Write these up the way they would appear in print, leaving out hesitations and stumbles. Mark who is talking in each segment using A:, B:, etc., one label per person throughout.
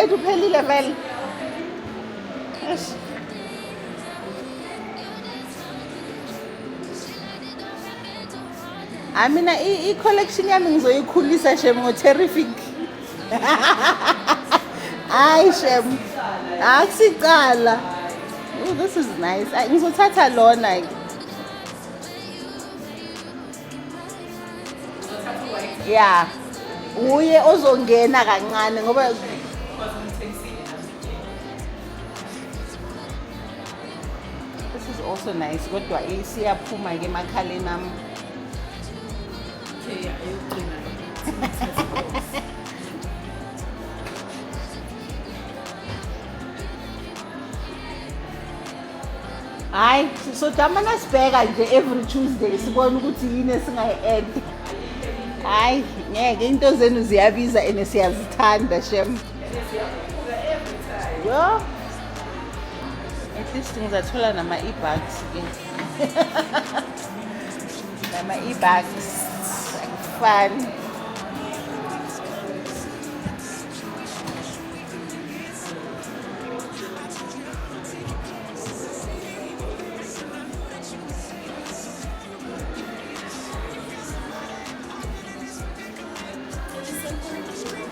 A: wethu uphelile vele. Eish. I mean, i-collection yami ngizoyikhulisa shem ngo-terrific. Hayi shem. Akusicala. Oh, this is nice. Ngizothatha lona. Yeah. Uye ozongena kancane ngoba this is also nice. Kodwa isiyaphuma ke emakhaleni ami.
B: Okay, yeah, ayogcina.
A: Hayi, so damana sibheka nje every Tuesday sibone ukuthi yini esingayi-add. Hayi, ngeke into zenu ziyabiza and siyazithanda shem. Yo. At least ngizathola nama e-bags ke. Nama e-bags. Fun.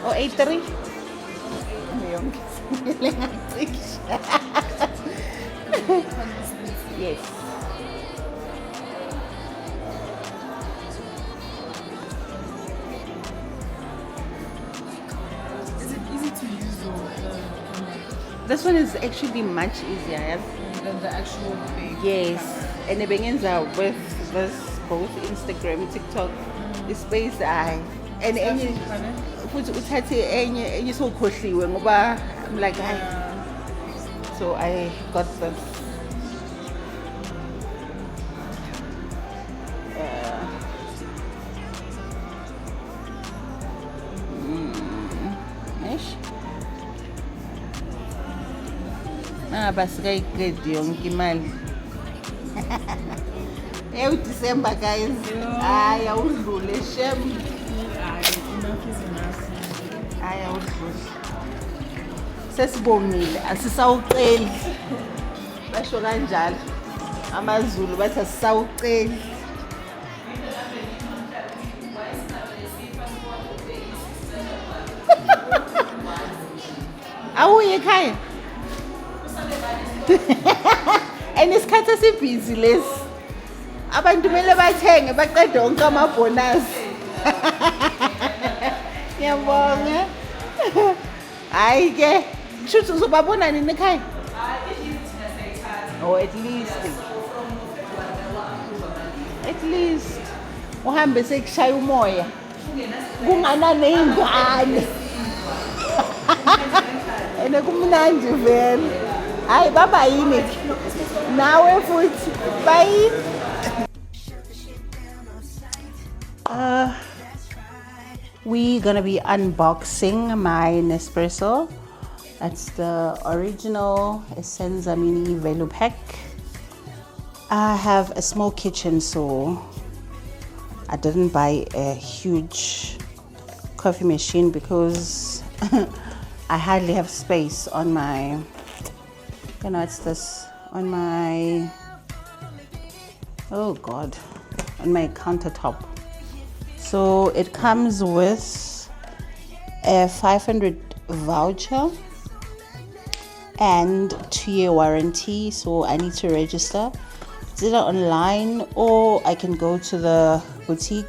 A: Oh, 83? Yes.
B: Is it easy to use or
A: This one is actually much easier.
B: than the actual thing?
A: Yes. And bengenza with this both Instagram, TikTok, the space I and any futhi uthathe enye sokhohliwe ngoba I'm like hayi. So I got this. Eish. Basikayiqedi yonke imali. December guys. Hayi awudlule shem.
B: Enough is enough.
A: Hayi awudlule. Sesibongile asisawuceli. Basho kanjalo. AmaZulu bathi asisawuceli. Awuye ekhaya. And isikhathi esibhizi lesi. Abantu kumele bathenge baqede onke amabonus. Ngiyabonga. Hayi ke, shuthi uzobabona nini ekhaya? Oh, at least. At least. Uhambe sekushaya umoya. Kungana nezingane. Ene kumnandi vele. Hayi baba yini? Nawe futhi. Bye. We're gonna be unboxing my Nespresso. That's the original Essenza Mini Velo Pack. I have a small kitchen, so I didn't buy a huge coffee machine because I hardly have space on my, it's this, on my, oh God, on my countertop. So it comes with a 500 voucher and 2-year warranty, so I need to register. It's either online or I can go to the boutique,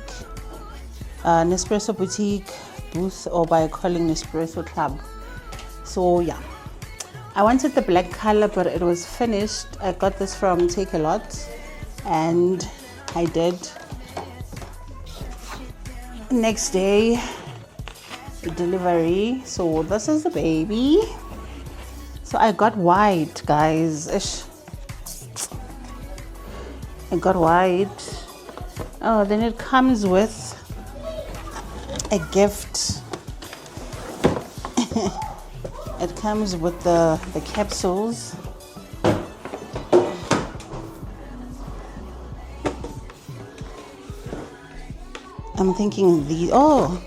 A: Nespresso boutique booth, or by calling Nespresso Club. So yeah, I wanted the black color, but it was finished. I got this from Take a Lot and I did. Next day delivery, so this is the baby. So I got white, guys. Ish. I got white. Oh, then it comes with a gift. It comes with the capsules. I'm thinking these. Oh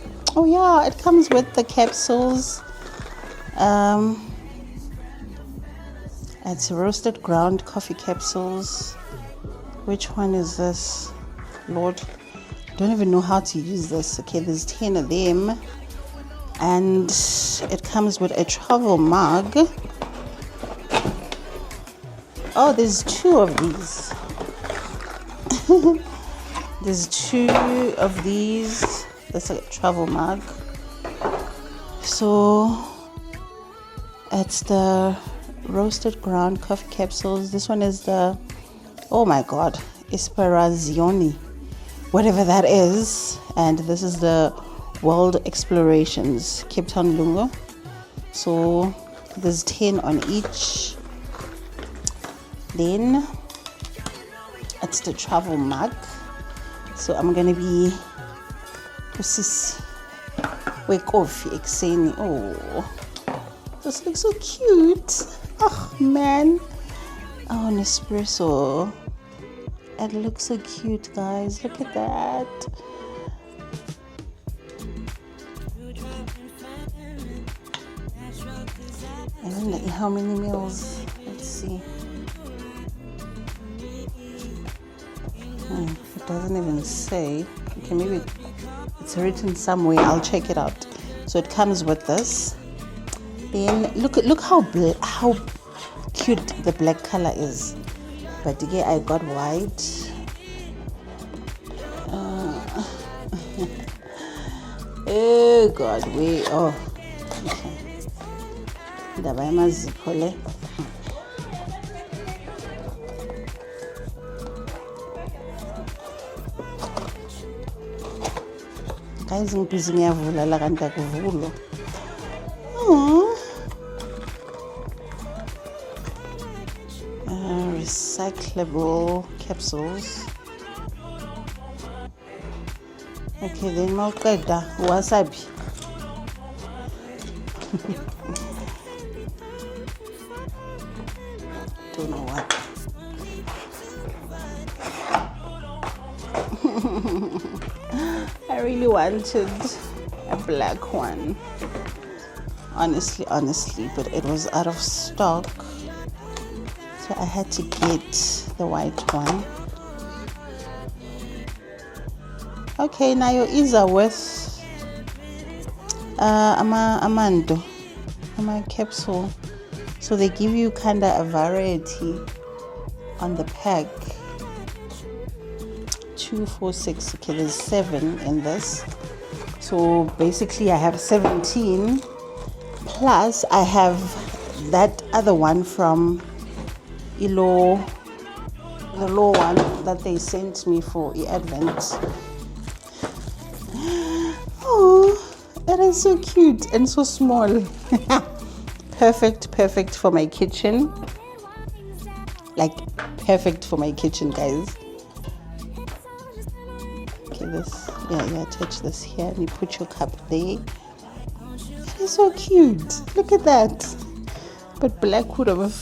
A: yeah, it comes with the capsules It's roasted ground coffee capsules. Which one is this? Lord, don't even know how to use this. Okay, there's 10 of them. And it comes with a travel mug. Oh, there's 2 of these. There's 2 of these. That's a travel mug. So it's the roasted ground coffee capsules. This one is the, oh my god, Esperazioni, whatever that is. And this is the World Explorations, Cape Town Lungo. So there's 10 on each. Then it's the travel mug. So I'm gonna be wake off exeni. Oh, this looks so cute. Oh man. Oh, Nespresso. It looks so cute, guys. Look at that. I wonder how many meals. Let's see. It doesn't even say. Okay, maybe it's written somewhere. I'll check it out. So it comes with this. Then look how cute the black color is. But again, I got white. Oh God, wait. Oh, okay. Ndaba yamazipho le. Guys, ngibhizi ngiyavula la kanti akuvulwa. Recyclable capsules. Okay, then mawuqeda wasabi. Don't know what. I really wanted a black one. Honestly, but it was out of stock. So I had to get the white one. Okay, now your is with amando, capsule. So they give you kind of a variety on the pack. 2, 4, 6. Okay, there's 7 in this. So basically I have 17. Plus I have that other one from the low one that they sent me for Advent. Oh, that is so cute and so small. Perfect for my kitchen. Like perfect for my kitchen, guys. Okay, this, yeah, attach this here and you put your cup there. That is so cute. Look at that. But black would have.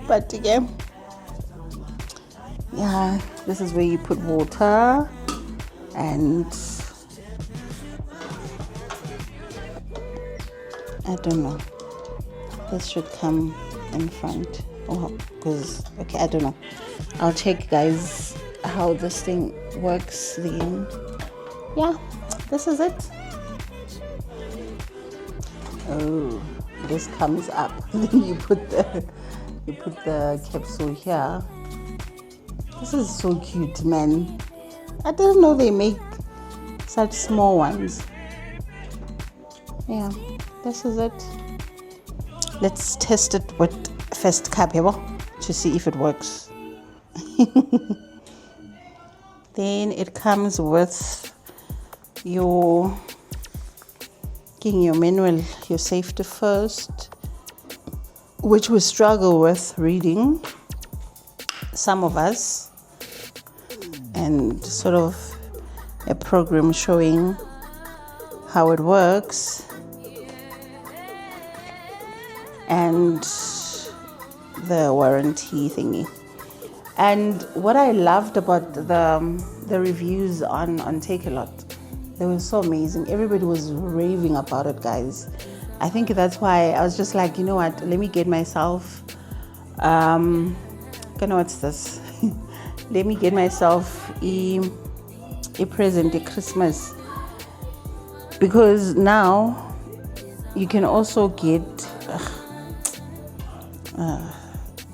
A: But again, yeah, this is where you put water and I don't know. This should come in front. Oh, because okay, I don't know. I'll check, guys, how this thing works. Then, yeah, this is it. Oh, this comes up. Then you put the capsule here. This is so cute, man. I didn't know they make such small ones. Yeah, this is it. Let's test it with first cup to see if it works. Then it comes with your manual, your safety first, which we struggle with reading, some of us, and sort of a program showing how it works, and the warranty thingy. And what I loved about the reviews on Take A Lot They were so amazing. Everybody was raving about it, guys. I think that's why I was just like, you know what? Let me get myself. What's this? Let me get myself a present, a Christmas, because now you can also get.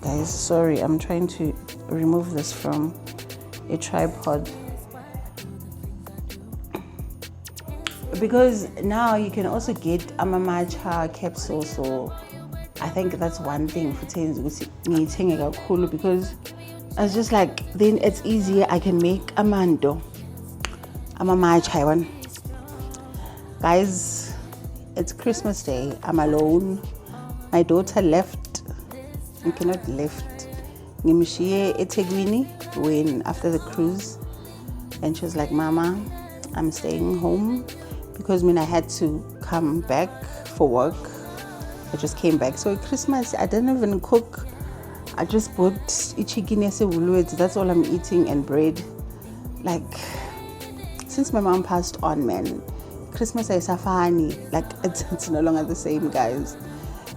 A: Guys, sorry, I'm trying to remove this from a tripod. Because now you can also get a matcha capsule, so I think that's one thing for cool, because I was just like, then it's easier. I can make a mando, a matcha one. Guys, it's Christmas Day. I'm alone. My daughter left. You cannot left. Ngimshiye eThekwini when after the cruise, and she was like, Mama, I'm staying home. Because when I had to come back for work, I just came back. So at Christmas, I didn't even cook. I just bought chicken, that's all I'm eating, and bread. Like, since my mom passed on, man, Christmas is safani. Like, it's no longer the same, guys.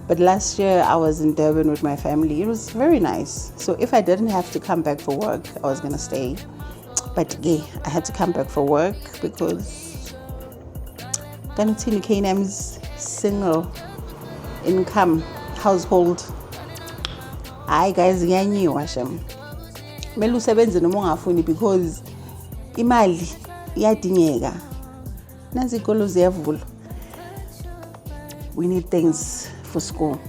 A: But last year, I was in Durban with my family. It was very nice. So if I didn't have to come back for work, I was going to stay. But yeah, I had to come back for work because Danutini K&M's single income household. Hi guys, ngiyanyiwa shem. Mele usebenze noma ungafuni because imali iyadingeka. Nazi ikolo ziyavula. We need things for school.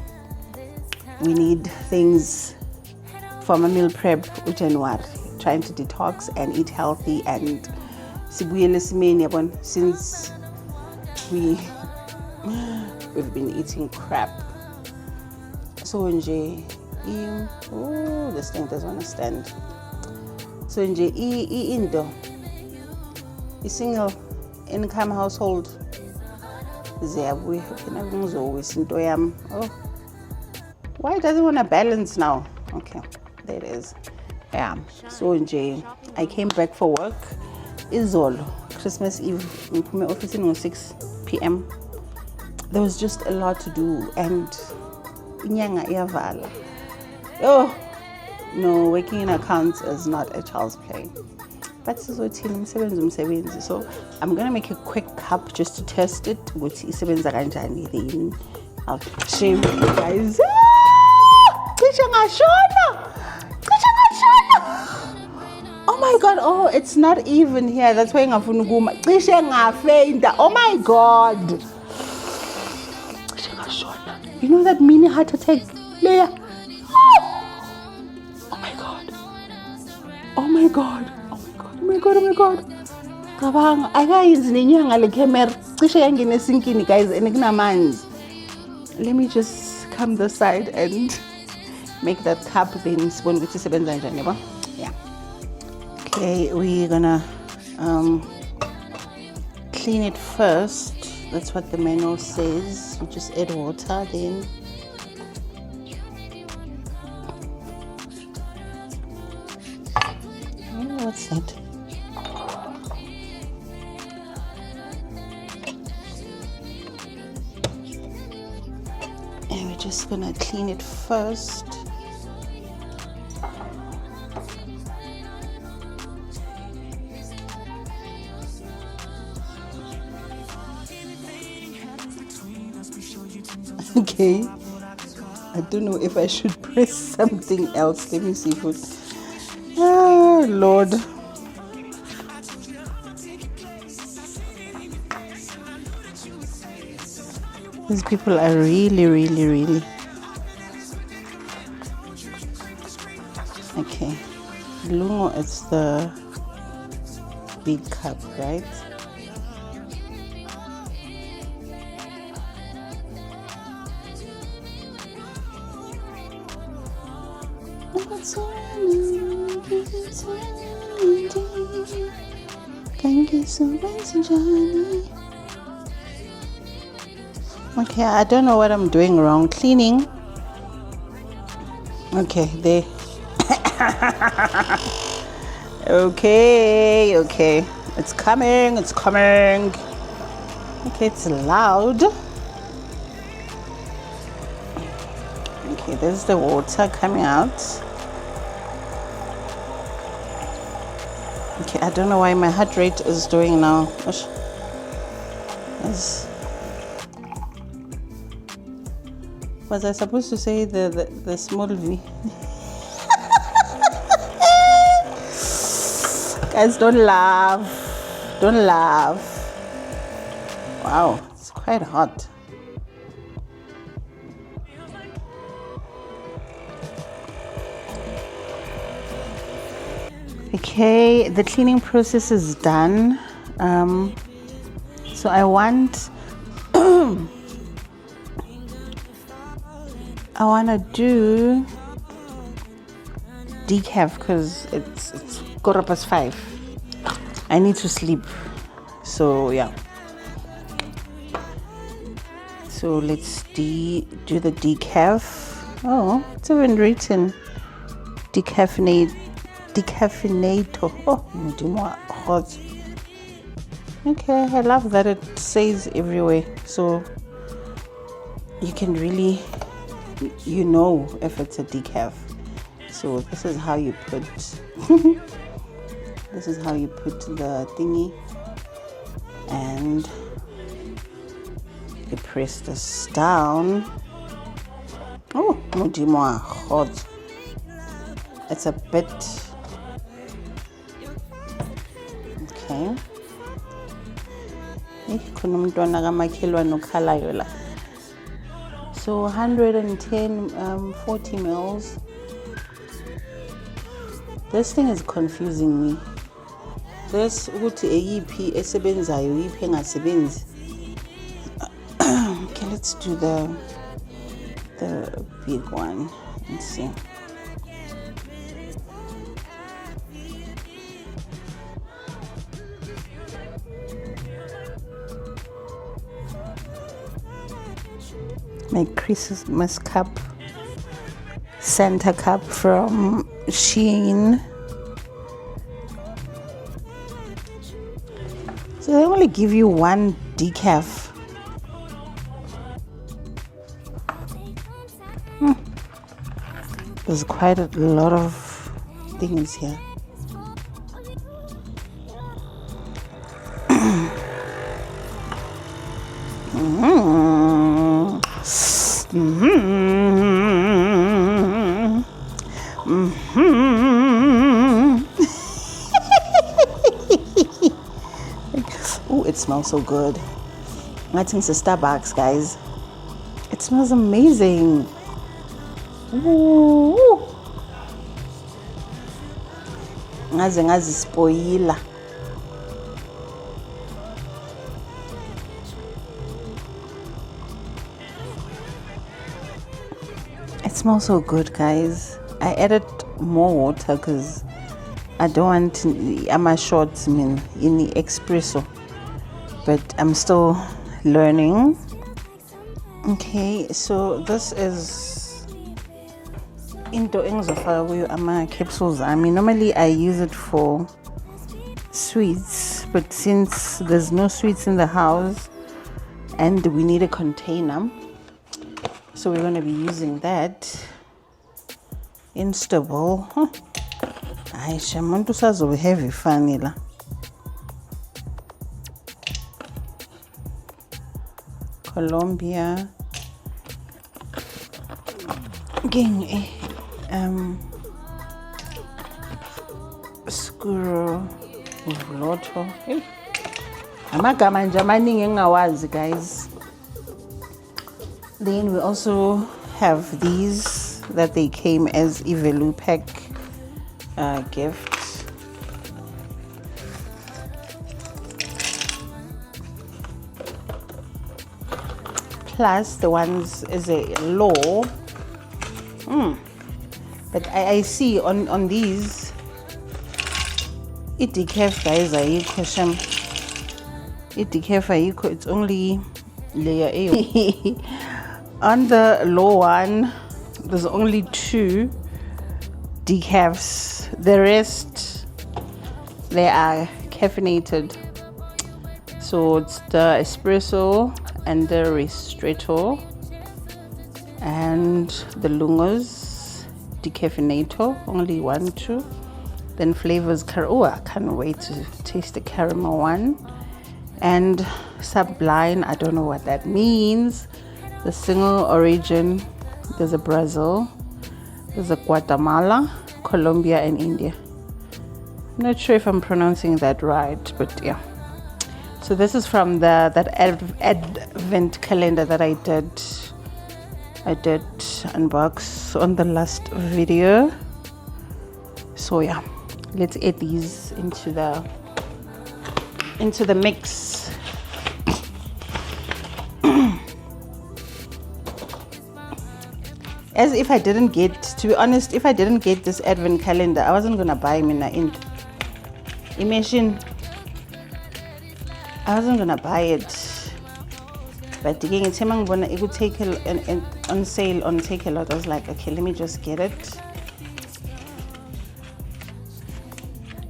A: We need things for my meal prep January. Trying to detox and eat healthy, and sibuyele simeni yabona, since we've been eating crap. So nje this thing doesn't want to stand. So nje indo a single income household ziyabuya phela ngizowisa into yami. Oh, why does it want to balance now? Okay, there it is. Yeah, so nje I came back for work izolo Christmas Eve. Ngiphume office at 6 p.m. There was just a lot to do, and inyanga iyavala. Oh no, working in accounts is not a child's play. But so I'm gonna make a quick cup just to test it. Then I'll show you guys. Oh my god, oh, it's not even here. That's why ngafuna ukuma. Cishe ngafeinta. Oh my god. You know that mini heart attack layer? Oh my god. Oh my god. Oh my god. Oh my god. Oh my god. Kabang akayenzi nenyanga le camera. Cishe yangena esinkini guys, and kunamanzi. Let me just come this side and make that cup, then spoon with isebenza njani yabo? Yeah. Okay, we're gonna clean it first. That's what the manual says. You just add water, then what's that? And we're just gonna clean it first. Okay, I don't know if I should press something else. Let me see if it. Oh Lord. These people are really. Okay, Lungo is the big cup, right? Okay, I don't know what I'm doing wrong. Cleaning. Okay, there. Okay. It's coming, it's coming. Okay, it's loud. Okay, there's the water coming out. Okay, I don't know why my heart rate is doing now. Was I supposed to say the small V? Guys, don't laugh. Don't laugh. Wow, it's quite hot. Okay, the cleaning process is done. So I want I want to do decaf because it's 5:15. I need to sleep. So yeah. So let's do the decaf. Oh, it's even written decaffeinator. Oh, hot. Okay, I love that it says everywhere. So you can really, if it's a decaf. So this is how you put this is how you put the thingy, and you press this down. Oh, modimo hot. It's a bit okay. So 110 40 mils. This thing is confusing me. This ukuthi eyiphi esebenzayo yiphi engasebenzi. Okay, let's do the big one and see. My Christmas cup, Santa cup from Shein. So they only give you one decaf. There's quite a lot of things here. Oh, it smells so good. I think it's a Starbucks, guys. It smells amazing. Ooh. Ngazi spoiler. It smells so good, guys. I added more water because I don't want I'm short in the espresso, but I'm still learning. Okay, so this is into ama capsules. I mean, normally I use it for sweets, but since there's no sweets in the house and we need a container, so we're going to be using that instable. Ay, shamuntu sazo heavy fanila. Colombia. Again, Scuro Lotto. Hey. Amagama nje amaningi engawazi, guys. Then we also have these that they came as Ivelu pack gift. Plus the ones is a low. But I see on these it decaf, guys. It decaf, it's only layer A. On the low one, there's only 2 decafs. The rest, they are decaffeinated. So it's the espresso and the ristretto and the Lungos decaffeinator, only 1, 2. Then flavors, I can't wait to taste the caramel one. And Sublime, I don't know what that means. The single origin, there's a Brazil, there's a Guatemala, Colombia, and India. I'm not sure if I'm pronouncing that right, but yeah. So this is from that advent calendar that I did unbox on the last video. So yeah, let's add these into the mix. As if I didn't get, to be honest, if I didn't get this advent calendar, I wasn't gonna buy mina in. Imagine, I wasn't gonna buy it. But again, it's it would take on sale on Take a Lot. I was like, okay, let me just get it.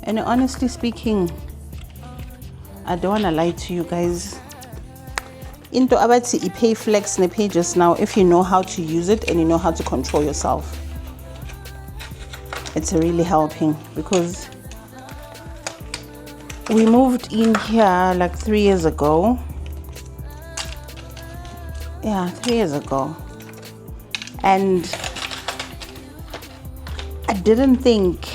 A: And honestly speaking, I don't wanna lie to you guys. Into about you pay flex and pay just now if you know how to use it and you know how to control yourself. It's really helping because we moved in here like 3 years ago. Yeah, 3 years ago. And I didn't think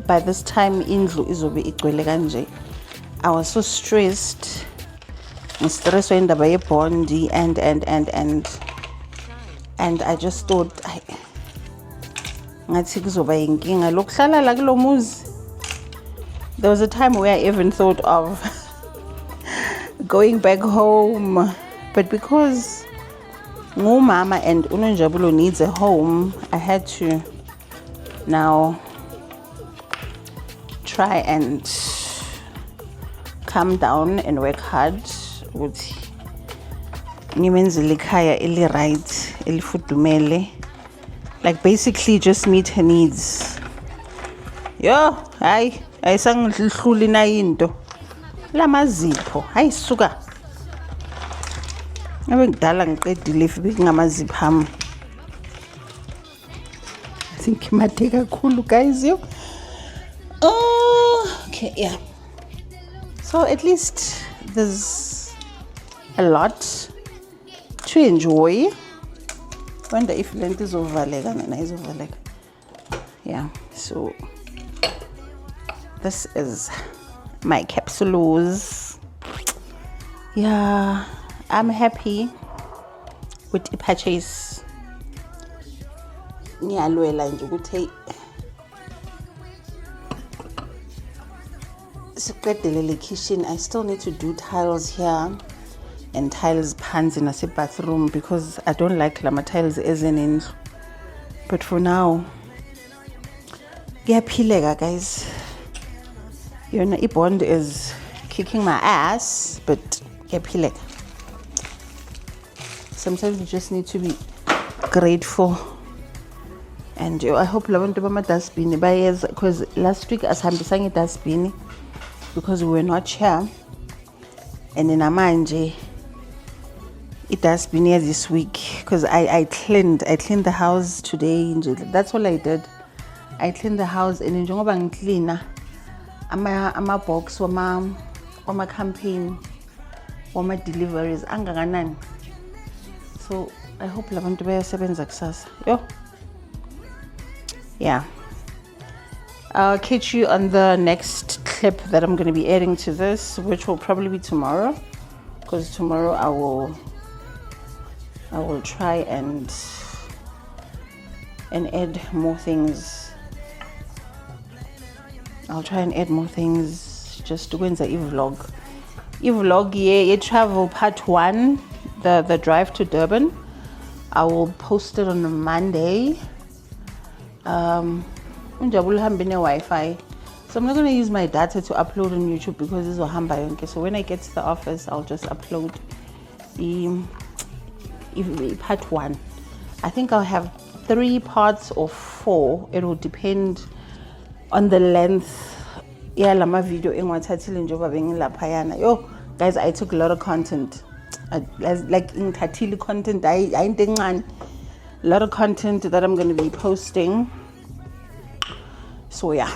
A: by this time indlu izobe igcwele kanje. I was so stressed. Stress when the baby bondi and I just thought there was a time where I even thought of going back home, but because Mama and Unonjabulo needs a home, I had to now try and calm down and work hard. Like basically just meet her needs. Yo, I sang hluli na into. Lamazipho, hayi suka. Abe ngidala ngiqedile ngamazipho ami. I think imade kakhulu guys yo. Oh, okay, yeah. So at least there's a lot to enjoy. Wonder if length is overleg and is overleg. Yeah, so this is my capsules. Yeah, I'm happy with the purchase. Ngiyalwela nje ukuthi siqedele kitchen. I still need to do tiles here and tiles pans in a bathroom because I don't like lama tiles as in. But for now, ngiyaphilega guys. You know, Bond is kicking my ass, but ngiyaphilega. Sometimes you just need to be grateful. And I hope labantu bama dustbin bayeza, because last week asihambisanga dustbin because we were not here, and then amanje it dustbin here this week because I cleaned the house today. That's all I did. I cleaned the house, and njengoba ngicleana ama box wama campaign wama deliveries angakanani. So I hope labantu bayasebenza kusasa. Yo. Yeah, I'll catch you on the next clip that I'm going to be adding to this, which will probably be tomorrow, because tomorrow I will try and add more things. I'll try and add more things just to go into vlog. Yeah, travel part 1, the drive to Durban. I will post it on a Monday. Wi-Fi, so I'm not going to use my data to upload on YouTube because this is hamba yonke. So when I get to the office, I'll just upload the part 1. I think I'll have 3 parts or 4. It will depend on the length yeah, lama video engwathathile njengoba bengilaphayana. Yo, guys, I took a lot of content. Like ngithathile content, ayinto encane. A lot of content that I'm going to be posting. So yeah.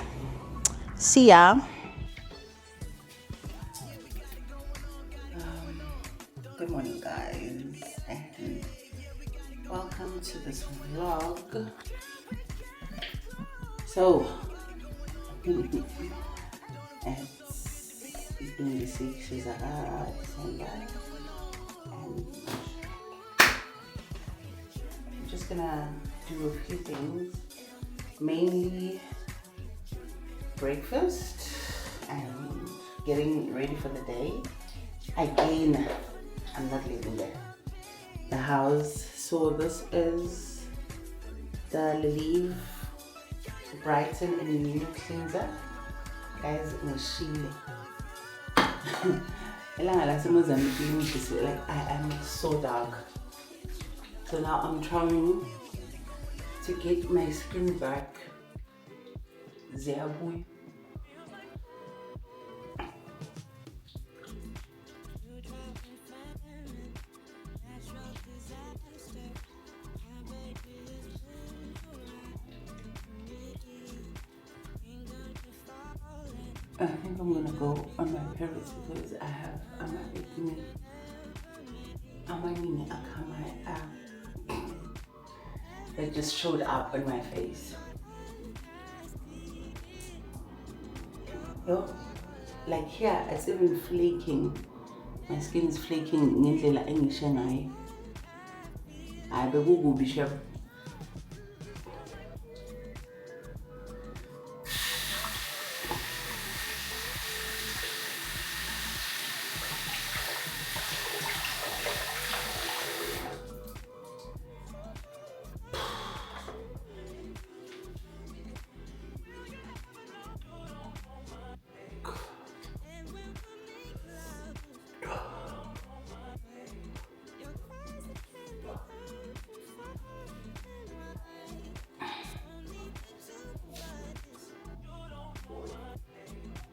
A: See ya. Good morning, guys, and welcome to this vlog. So it's been this week, she's December, and I'm just gonna do a few things, mainly breakfast and getting ready for the day. Again, I'm not leaving the house. So this is the Leave Brighten and New Cleanser. Guys, ngishile. Elanga lasemozambique, like I am so dark. So now I'm trying to get my skin back. Ziyabuya. I think I'm gonna go on my periods because I have that just showed up on my face. Yo, like here it's even flaking. My skin is flaking ngendlela engisho ngayo. Hayi bekukubi shebo.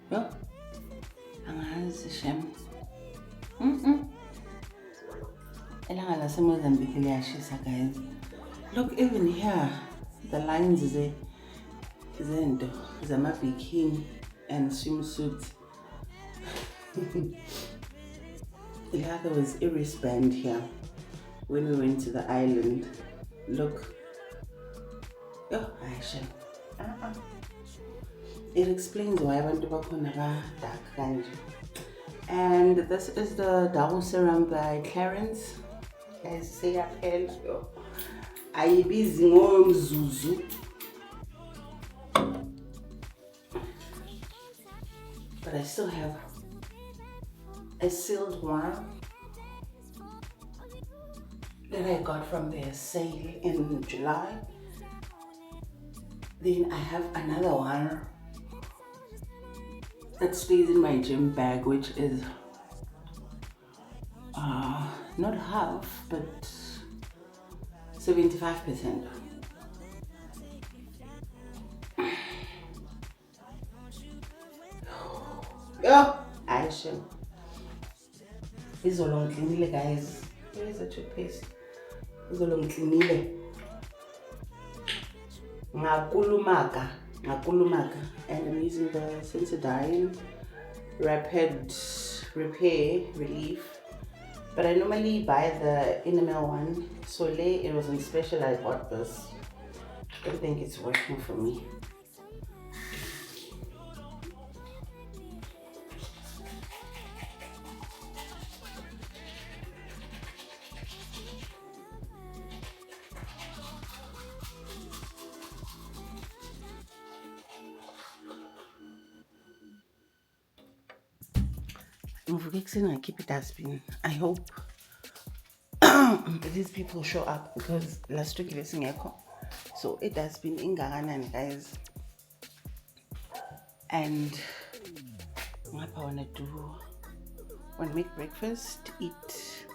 A: Yo, angazi shem. Elanga lasemozambique liyashisa, guys. Look, even here, the lines zento zama-bikini and swimsuit. There was Iris band here when we went to the island. Look. Oh, Aisha. It explains why abantu bakhona ba dark kanje. And this is the double serum by Clarins. Guys, say appel. Ayibizi ngomzuzu. But I still have a sealed one that I got from their sale in July. Then I have another one that stays in my gym bag, which is not half, but 75%. Yo, Aisha. Izolo ngicleanile, guys. Where is the toothpaste? Izolo ngicleanile. Ngakulumaka. And I'm using the Sensodyne Rapid Repair Relief. But I normally buy the enamel one. So late it was on special, I bought this. I don't think it's working for me. I keep it dustbin. I hope these people show up because last week lesson echo. So it has been ingaranani, guys. And what I wanna do, wanna make breakfast, eat,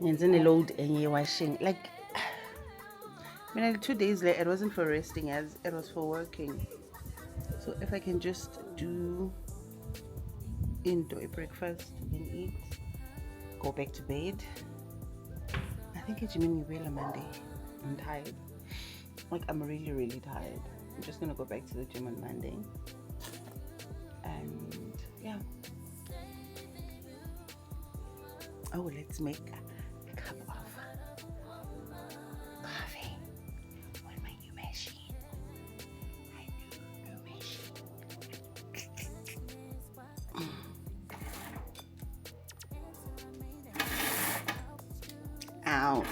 A: and then a load and washing. Like, 2 days later, it wasn't for resting, as it was for working. So if I can just do indoor breakfast, then eat, go back to bed. I think it's Jimmy Wheel Monday. I'm tired. Like, I'm really, really tired. I'm just gonna go back to the gym on Monday. And yeah. Oh, let's make a cup of coffee on my new machine. My new machine. Ouch.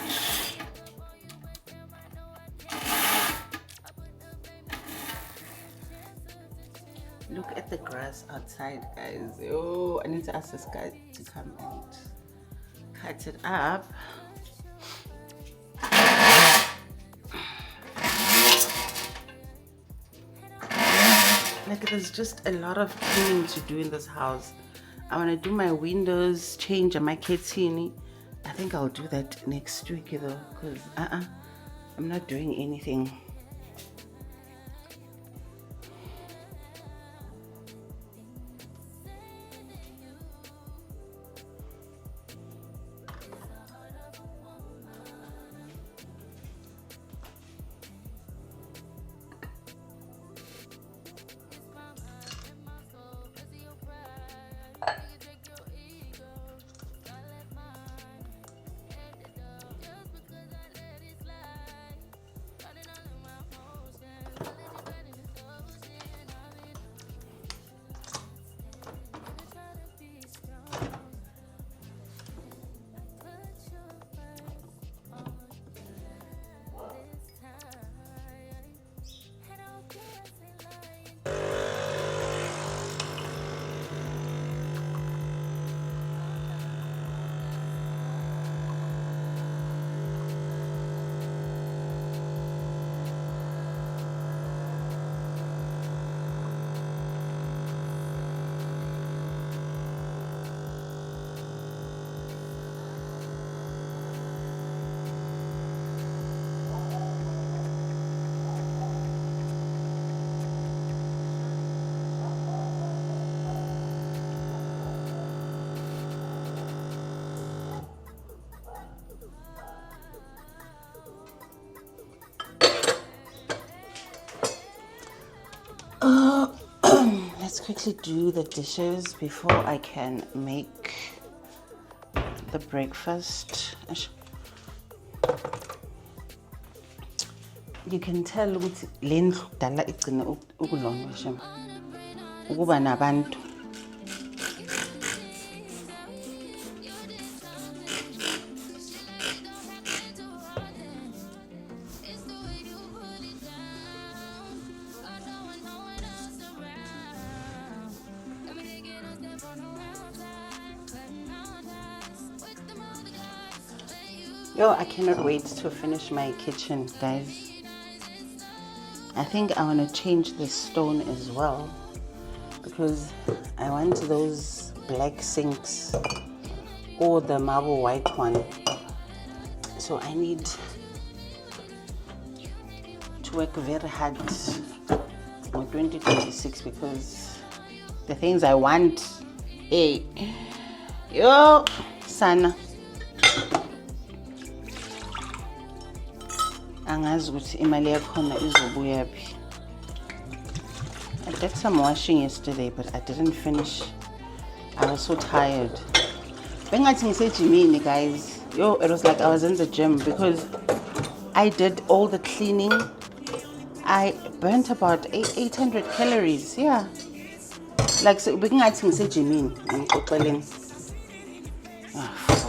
A: Look at the grass outside, guys. Oh, I need to ask this guy to come and cut it up. Like, there's just a lot of cleaning to do in this house. I want to do my windows, change my kitchen. I think I'll do that next week though, because I'm not doing anything. Let's quickly do the dishes before I can make the breakfast. You can tell ukuthi le ndlu dala igcine ukulonga shema ukuba nabantu. Yo, I cannot wait to finish my kitchen, guys. I think I want to change the stone as well because I want those black sinks or the marble white one. So I need to work very hard on 2026 because the things I want, hey, yo, sana. Angazi ukuthi imali yakhona izobuya phi. I did some washing yesterday, but I didn't finish. I was so tired. Bengathi ngisejimini, guys. Yo, it was like I was in the gym because I did all the cleaning. I burnt about 800 calories. Yeah. Like, so bengathi ngisejimini, ngixoxeleni. Ah, fuck.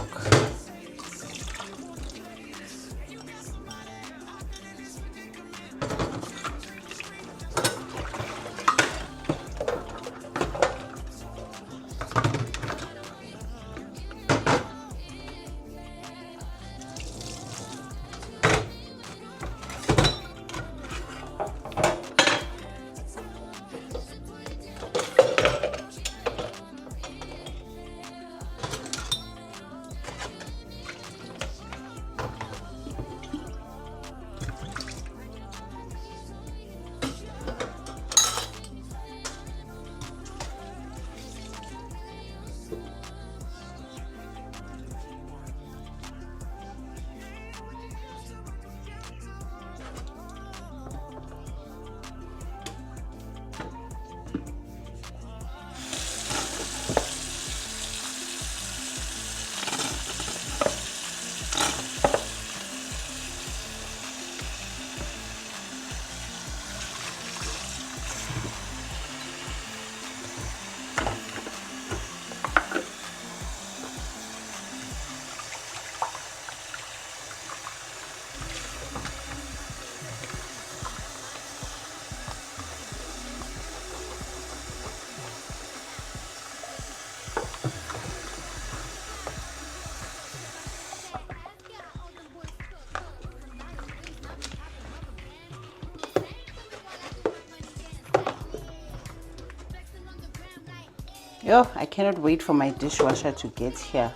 A: Yo, I cannot wait for my dishwasher to get here.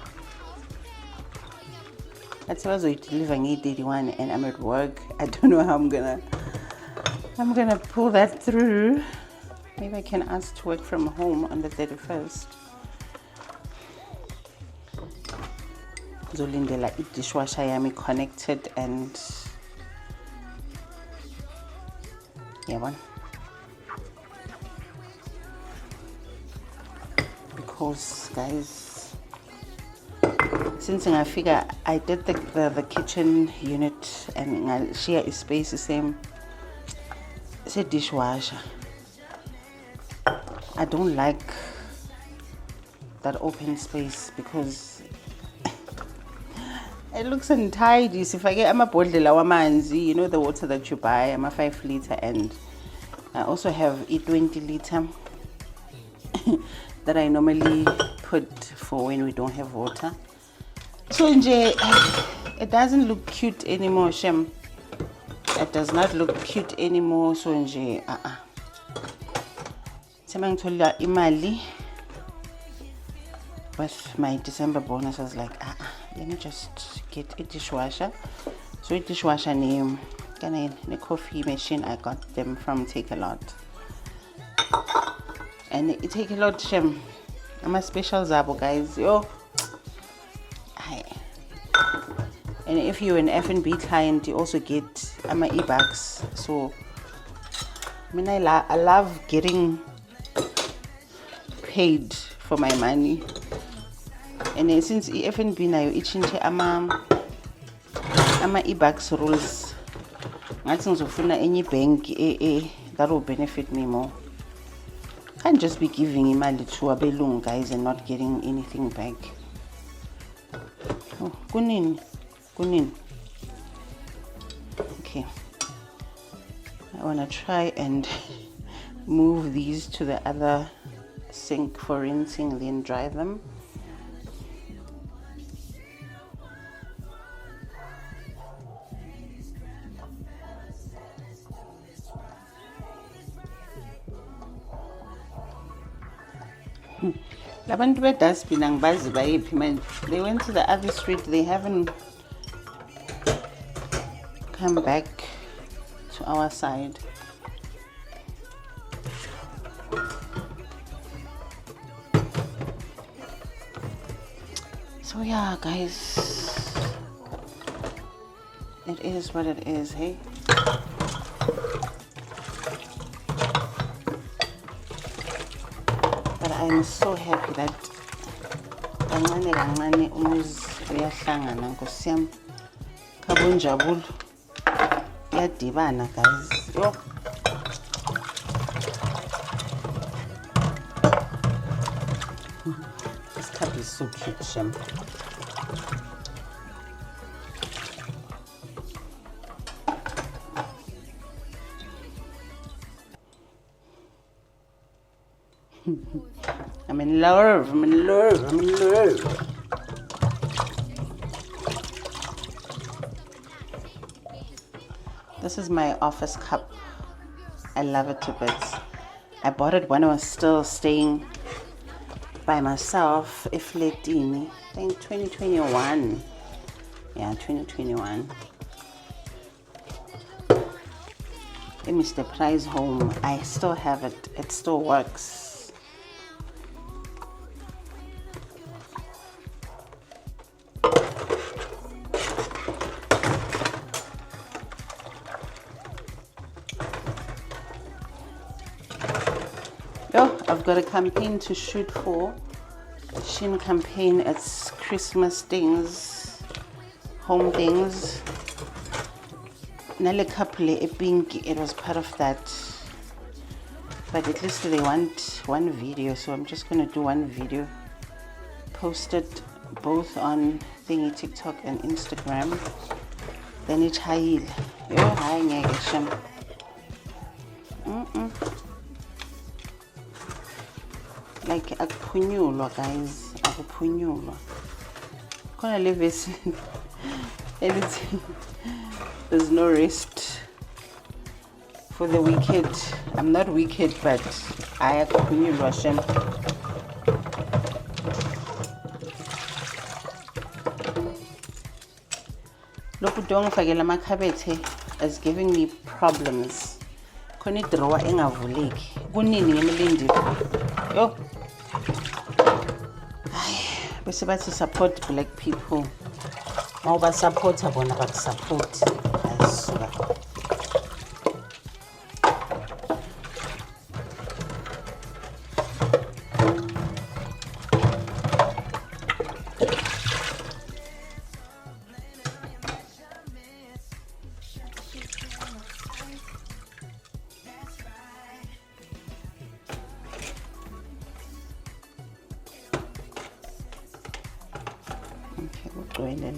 A: That's why I was delivering 881 and I'm at work. I don't know how I'm gonna pull that through. Maybe I can ask to work from home on the 31st. Zolindela dishwasher yami connected and yeah one. Because guys, since I figure I did the kitchen unit and I share a space the same, it's a dishwasher. I don't like that open space because it looks untidy. So if I get a bodlela wamanzi, you know, the water that you buy, I'm a 5 liter, and I also have a 20 liter that I normally put for when we don't have water. So it doesn't look cute anymore, Shem. It does not look cute anymore. So Semangitola imali with my December bonus. I was like, let me just get a dishwasher. So a dishwasher name, the coffee machine, I got them from Take A Lot. And it Take A Lot, Shem. I'm a special Zabo, guys. Yo. Hi. And if you're an F&B client, you also get my e-bags. So I love getting paid for my money. And since F&B now ichinche ama e-bags rules, ngathi ngizofuna any bank that will benefit me more. Can't just be giving imali to abelungu, guys, and not getting anything back. Oh, kunini. Okay, I want to try and move these to the other sink for rinsing, then dry them. Labantu bedustbin angibazi bayiphi man. They went to the other street. They haven't come back to our side. So yeah, guys, it is what it is, hey. But I'm so happy that kancane umuzi uyahlangana nkosi yami. Khabonjabulo iyadibana, guys. Yo. This cup is so cute, Shem. I'm in love. This is my office cup. I love it to bits. I bought it when I was still staying by myself. Ifletini. I think 2021. Yeah, 2021. Let me step price home. I still have it. It still works. I've got a campaign to shoot for. Shein campaign. It's Christmas things, home things. Nale couple a pink. It was part of that. But at least they want one video, so I'm just gonna do one video. Post it both on thingy TikTok and Instagram. Then it's high. Yo, hi ngeke. Like akuphunyulwa, guys, akuphunyulwa. Khona le verse editing. There's no rest for the wicked. I'm not wicked, but I akuphunyulwa, Shem. lokhu dongifakela amakhabethe is giving me problems. Khona idrawer engavuleki. Kunini ngemilindi. Yo. Bese bathi support black people. Mawuba supporta bona bakusupport. Ayisuka.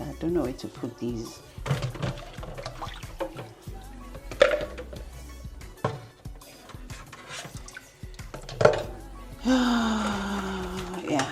A: I don't know where to put these. Yeah.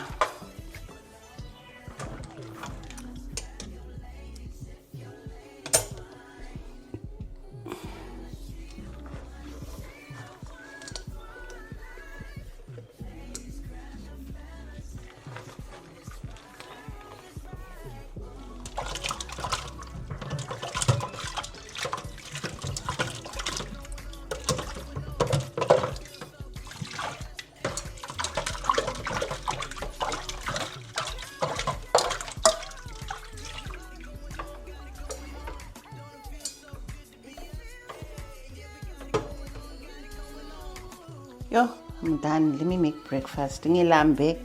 A: Yo, I'm done. Let me make breakfast. Ngilambe.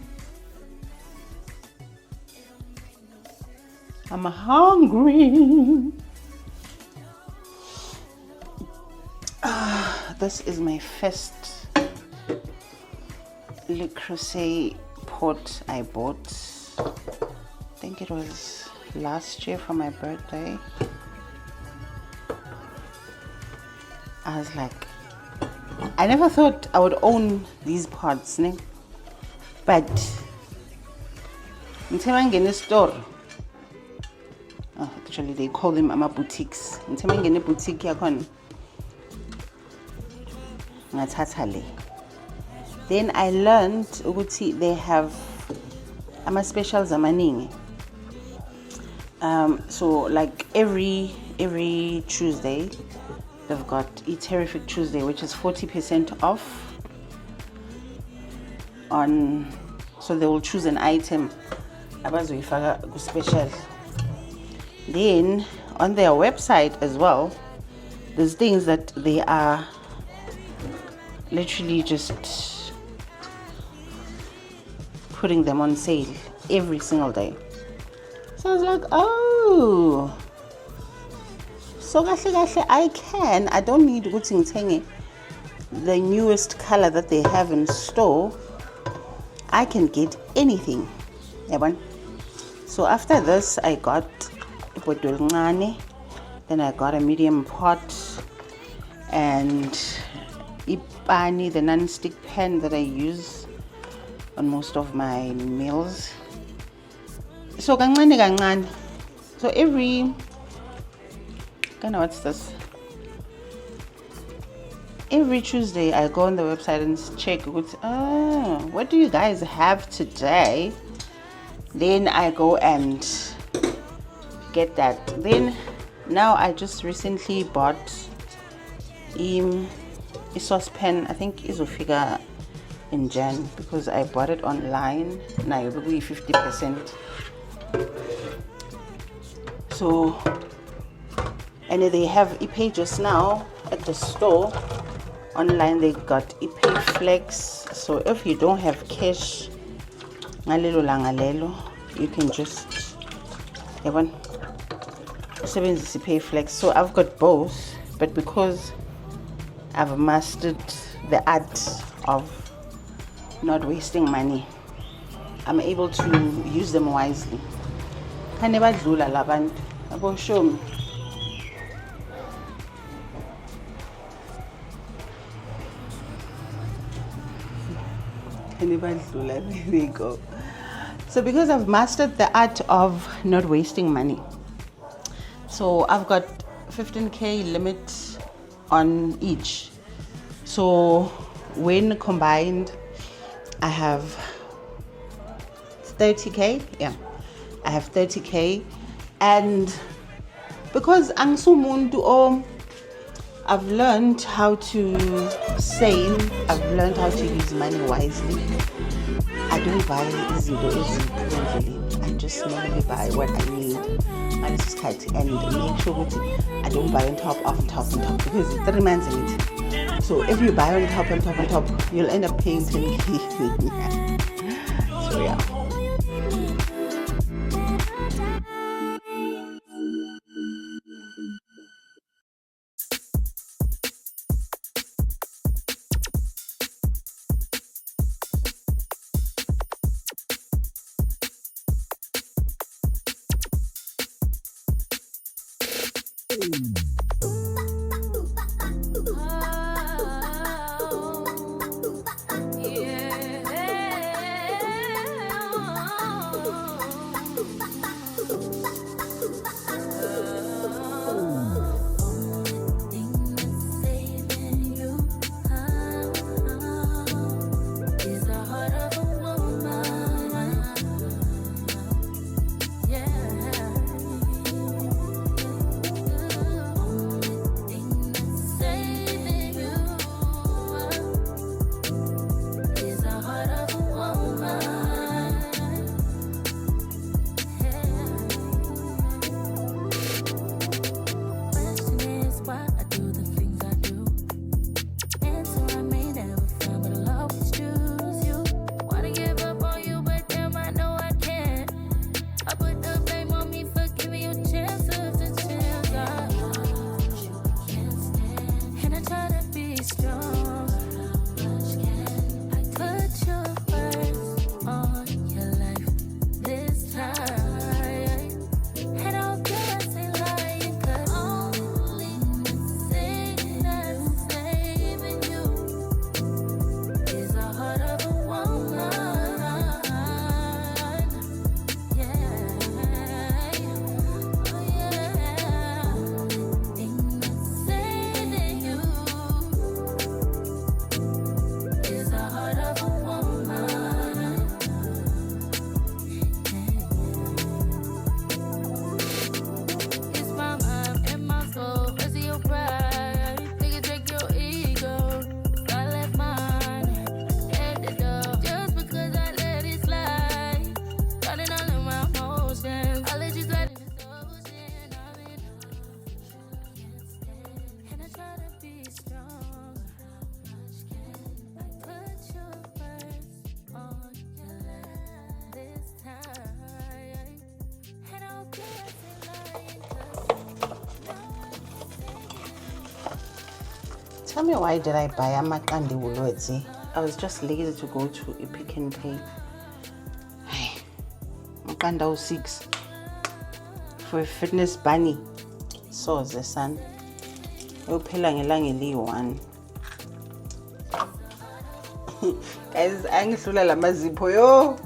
A: I'm hungry. This is my first Lecrueset pot I bought. I think it was last year for my birthday. I was like, I never thought I would own these pots, ne? But in a store, actually they call them ama boutiques. In a boutique yakon, then I learned ukuthi they have ama specials amaningi. So like every Tuesday they've got a terrific Tuesday, which is 40% off on, so they will choose an item abazoyifaka special. Then on their website as well, there's things that they are literally just putting them on sale every single day. So I was like, oh, so I don't need the newest color that they have in store. I can get anything. So after this I got then I got a medium pot and ipani, the non-stick pan that I use on most of my meals. So kancane. So every what's this? Every Tuesday I go on the website and check what do you guys have today? Then I go and get that. Then now I just recently bought a saucepan. I think izofika in Jan because I bought it online. Now it will be 50%. So, and they have pages now at the store. Online they got ePay Flex. So if you don't have cash, you can just ePay Flex. So I've got both, but because I've mastered the art of not wasting money, I'm able to use them wisely. Show me. There you go. So because I've mastered the art of not wasting money, so I've got 15k limit on each. So when combined, I have 30k. Yeah, I have 30k, and because angisumuntu or I've learned how to save. I've learned how to use money wisely. I don't buy izinto eziphi. I just normally buy what I need at this cut and make sure that I don't buy on top, because it's 3 months in it. So if you buy on top, you'll end up paying 10k. So yeah. Tell me, why did I buy amakandi ulwezi? I was just lazy to go to a Pick and Pay. Hey, makanda 6 for a fitness bunny. So the sun. Uphela ngelanga eli-1. Guys, angihlula lamazipho yo.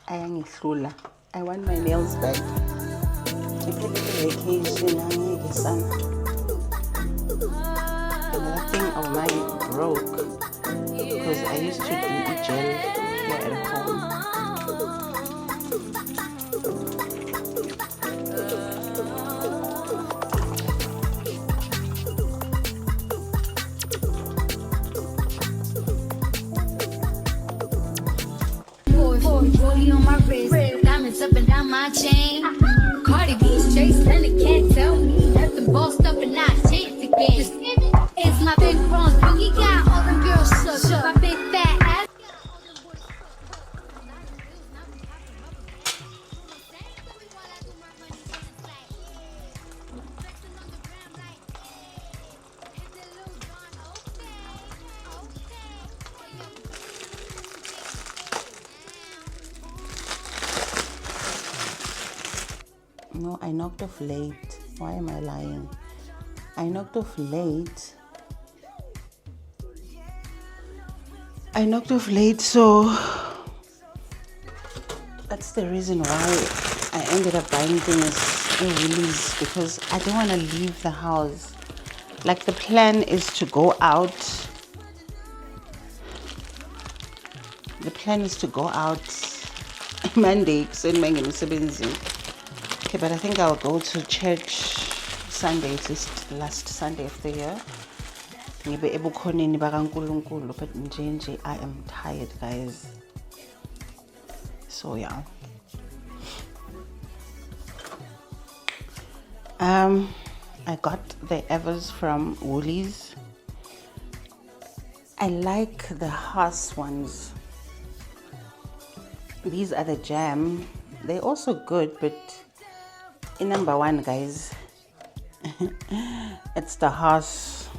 A: Ayangihlula. I want my nails back. Vacation, another thing of mine broke because I used to do gel here at home.
C: Rollie on my wrist, diamonds up and down my chain. Cardi B straight stunning, can't tell me nothing. Bossed up and not changed again. It's my big bronze boogie, got all them girls shook. My big fat ass.
A: No, I knocked off late. Why am I lying? I knocked off late. So that's the reason why I ended up buying things in release, because I don't want to leave the house. Like, the plan is to go out. The plan is to go out Monday kuseni mangena emsebenzini. Okay, but I think I'll go to church Sunday, at least last Sunday of the year. Ngibe ebukhoneni bakaNkulunkulu, but nje I am tired, guys. So yeah. I got the Evers from Woolies. I like the Haas ones. These are the jam. They're also good, but in number one, guys, it's the Haas.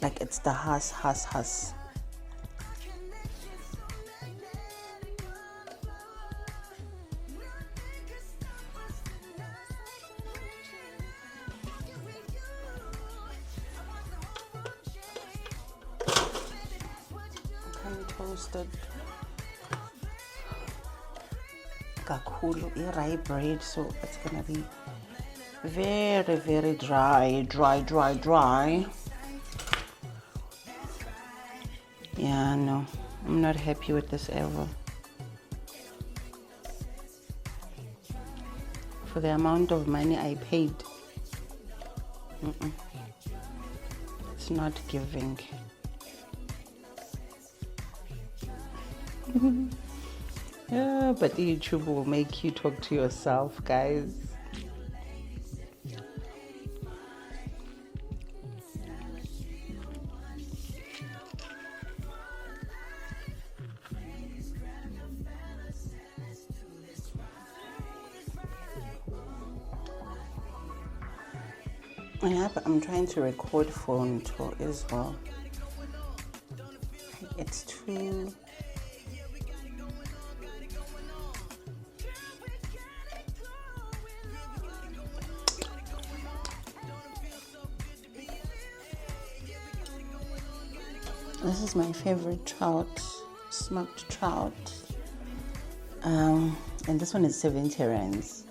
A: Like it's the Haas. Toasted kakhulu rye bread, so it's gonna be very, very dry. Yeah, no, I'm not happy with this ever. For the amount of money I paid, it's not giving. Yeah, but YouTube will make you talk to yourself, guys. Yeah, but I'm trying to record phone too as well. It's too... This is my favorite trout, smoked trout. And this one is 70 rands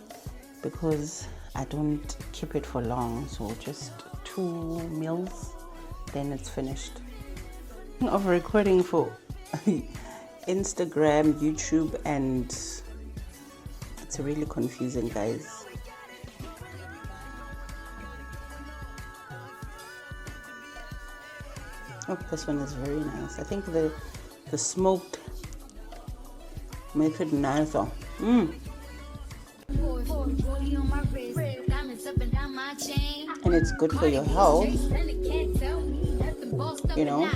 A: because I don't keep it for long, so just 2 meals, then it's finished. Of recording for Instagram, YouTube, and it's really confusing, guys. Oh, this one is very nice. I think the smoked make it nicer. And it's good for your health. You know,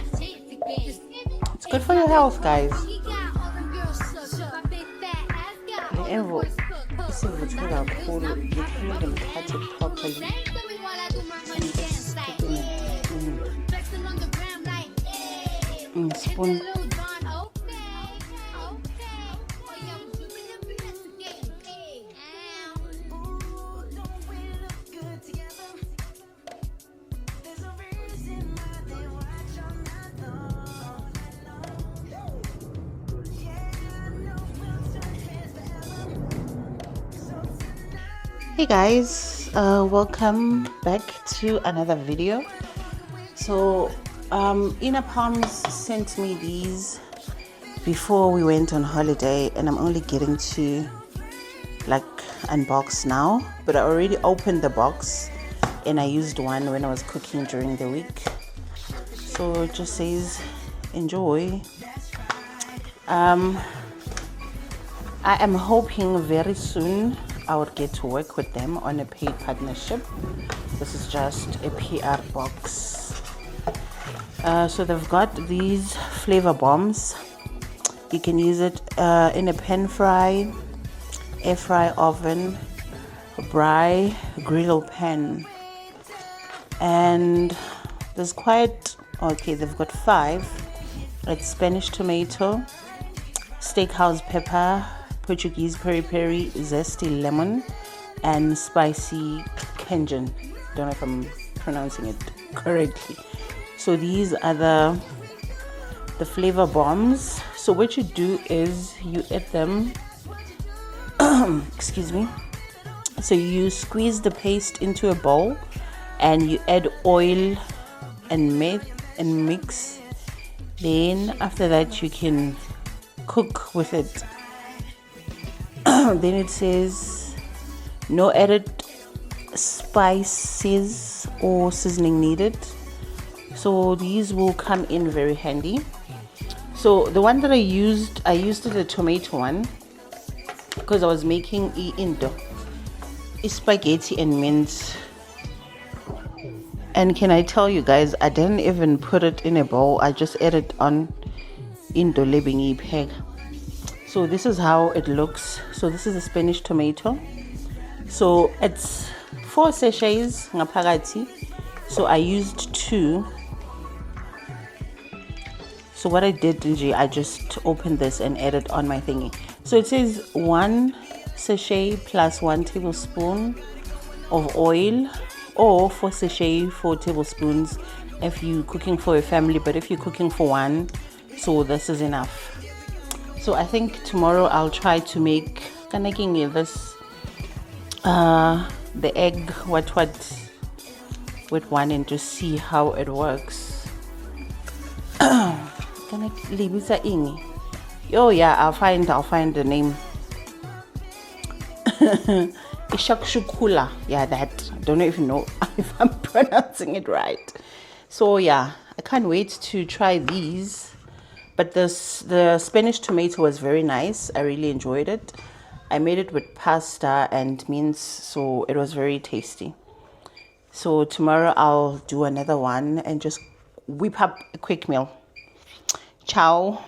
A: it's good for your health, guys. Spoon. Hey guys, welcome back to another video. So Inner Palms sent me these before we went on holiday, and I'm only getting to like unbox now, but I already opened the box and I used one when I was cooking during the week. So it just says enjoy. I am hoping very soon I would get to work with them on a paid partnership. This is just a PR box. So they've got these flavor bombs. You can use it in a pan fry, air fry oven, braai, griddle pan. And there's quite, okay, they've got 5. It's Spanish tomato, steakhouse pepper, Portuguese peri-peri, zesty lemon, and spicy Cajun. Don't know if I'm pronouncing it correctly. So these are the flavor bombs. So what you do is you add them, excuse me. So you squeeze the paste into a bowl and you add oil and mix. Then after that you can cook with it Then it says no added spices or seasoning needed. So these will come in very handy. So the one that I used the tomato one because I was making spaghetti and mince. And can I tell you guys, I didn't even put it in a bowl. I just added on into lebingi peg. So this is how it looks. So this is a Spanish tomato. So it's 4 sachets ngaphakathi. So I used 2. So what I did, I just opened this and added on my thingy. So it says 1 sachet plus 1 tablespoon of oil, or 4 sachet 4 tablespoons if you're cooking for a family, but if you're cooking for one, so this is enough. So I think tomorrow I'll try to make this the egg what with one and just see how it works. Oh yeah, I'll find the name. Ishakshukula. Yeah, that. I don't know if you know if I'm pronouncing it right. So yeah, I can't wait to try these. But the Spanish tomato was very nice. I really enjoyed it. I made it with pasta and mince, so it was very tasty. So tomorrow I'll do another one and just whip up a quick meal. Ciao.